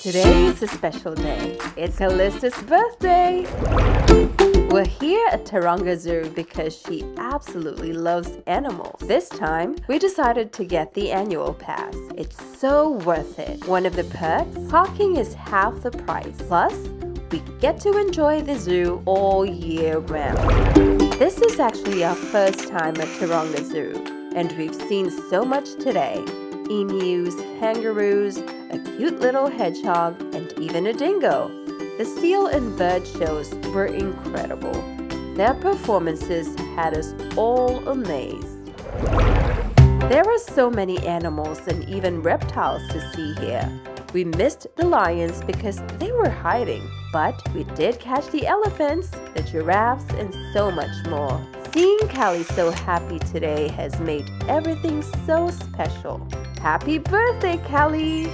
Today is a special day. It's Calista's birthday. We're here at Taronga Zoo because she absolutely loves animals. This time, we decided to get the annual pass. It's so worth it. One of the perks, parking is half the price. Plus, we get to enjoy the zoo all year round. This is actually our first time at Taronga Zoo, and we've seen so much today. Emus, kangaroos, a cute little hedgehog, and even a dingo. The seal and bird shows were incredible. Their performances had us all amazed. There are so many animals and even reptiles to see here. We missed the lions because they were hiding, but we did catch the elephants, the giraffes, and so much more. Seeing Callie so happy today has made everything so special. Happy birthday, Callie!